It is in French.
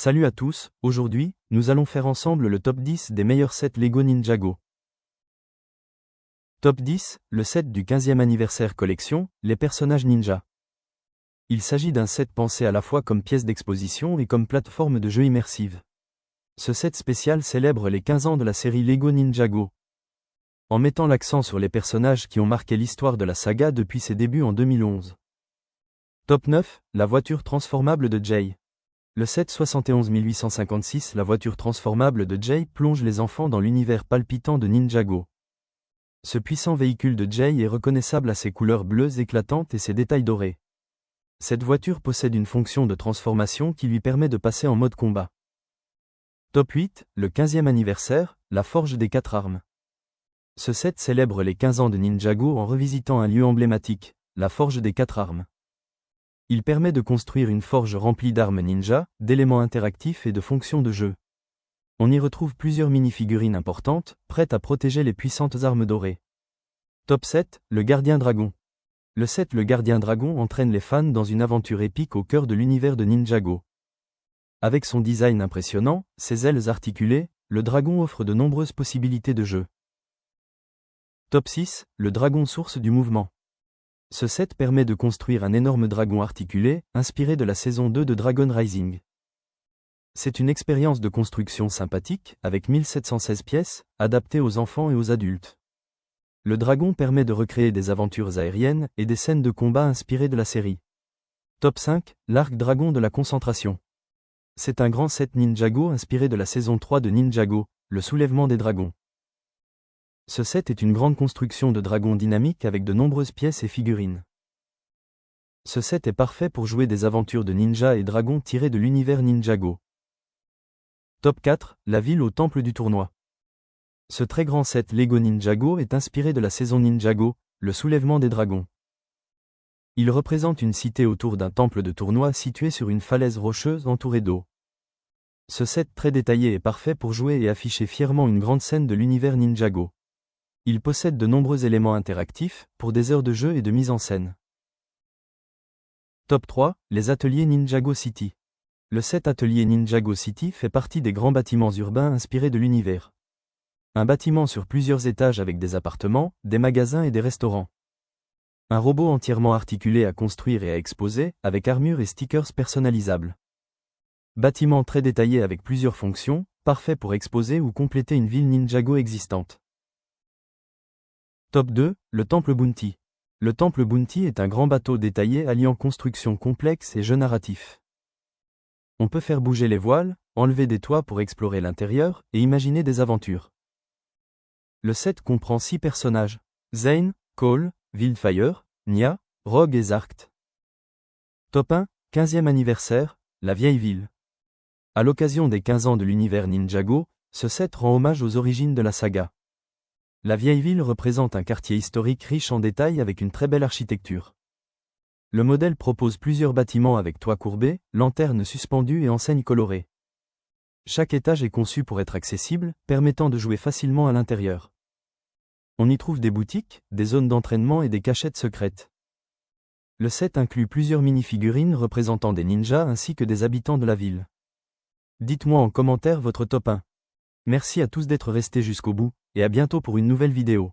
Salut à tous, aujourd'hui, nous allons faire ensemble le top 10 des meilleurs sets Lego Ninjago. Top 10, le set du 15e anniversaire collection, les personnages ninja. Il s'agit d'un set pensé à la fois comme pièce d'exposition et comme plateforme de jeu immersive. Ce set spécial célèbre les 15 ans de la série Lego Ninjago, en mettant l'accent sur les personnages qui ont marqué l'histoire de la saga depuis ses débuts en 2011. Top 9, la voiture transformable de Jay. Le set 71856, la voiture transformable de Jay, plonge les enfants dans l'univers palpitant de Ninjago. Ce puissant véhicule de Jay est reconnaissable à ses couleurs bleues éclatantes et ses détails dorés. Cette voiture possède une fonction de transformation qui lui permet de passer en mode combat. Top 8, le 15e anniversaire, la forge des 4 armes. Ce set célèbre les 15 ans de Ninjago en revisitant un lieu emblématique, la forge des 4 armes. Il permet de construire une forge remplie d'armes ninja, d'éléments interactifs et de fonctions de jeu. On y retrouve plusieurs mini-figurines importantes, prêtes à protéger les puissantes armes dorées. Top 7, le gardien dragon. Le set Le Gardien Dragon entraîne les fans dans une aventure épique au cœur de l'univers de Ninjago. Avec son design impressionnant, ses ailes articulées, le dragon offre de nombreuses possibilités de jeu. Top 6, le dragon source du mouvement. Ce set permet de construire un énorme dragon articulé, inspiré de la saison 2 de Dragon Rising. C'est une expérience de construction sympathique, avec 1716 pièces, adaptée aux enfants et aux adultes. Le dragon permet de recréer des aventures aériennes et des scènes de combat inspirées de la série. Top 5, l'arc dragon de la concentration. C'est un grand set Ninjago inspiré de la saison 3 de Ninjago, le soulèvement des dragons. Ce set est une grande construction de dragons dynamique avec de nombreuses pièces et figurines. Ce set est parfait pour jouer des aventures de ninja et dragons tirées de l'univers Ninjago. Top 4, la ville au temple du tournoi. Ce très grand set Lego Ninjago est inspiré de la saison Ninjago, le soulèvement des dragons. Il représente une cité autour d'un temple de tournoi situé sur une falaise rocheuse entourée d'eau. Ce set très détaillé est parfait pour jouer et afficher fièrement une grande scène de l'univers Ninjago. Il possède de nombreux éléments interactifs, pour des heures de jeu et de mise en scène. Top 3, les ateliers Ninjago City. Le set atelier Ninjago City fait partie des grands bâtiments urbains inspirés de l'univers. Un bâtiment sur plusieurs étages avec des appartements, des magasins et des restaurants. Un robot entièrement articulé à construire et à exposer, avec armure et stickers personnalisables. Bâtiment très détaillé avec plusieurs fonctions, parfait pour exposer ou compléter une ville Ninjago existante. Top 2, le Temple Bounty. Le Temple Bounty est un grand bateau détaillé alliant construction complexe et jeu narratif. On peut faire bouger les voiles, enlever des toits pour explorer l'intérieur, et imaginer des aventures. Le set comprend 6 personnages, Zane, Cole, Wildfire, Nya, Rogue et Zarkt. Top 1, 15e anniversaire, la vieille ville. À l'occasion des 15 ans de l'univers Ninjago, ce set rend hommage aux origines de la saga. La vieille ville représente un quartier historique riche en détails avec une très belle architecture. Le modèle propose plusieurs bâtiments avec toits courbés, lanternes suspendues et enseignes colorées. Chaque étage est conçu pour être accessible, permettant de jouer facilement à l'intérieur. On y trouve des boutiques, des zones d'entraînement et des cachettes secrètes. Le set inclut plusieurs mini-figurines représentant des ninjas ainsi que des habitants de la ville. Dites-moi en commentaire votre top 1. Merci à tous d'être restés jusqu'au bout, et à bientôt pour une nouvelle vidéo.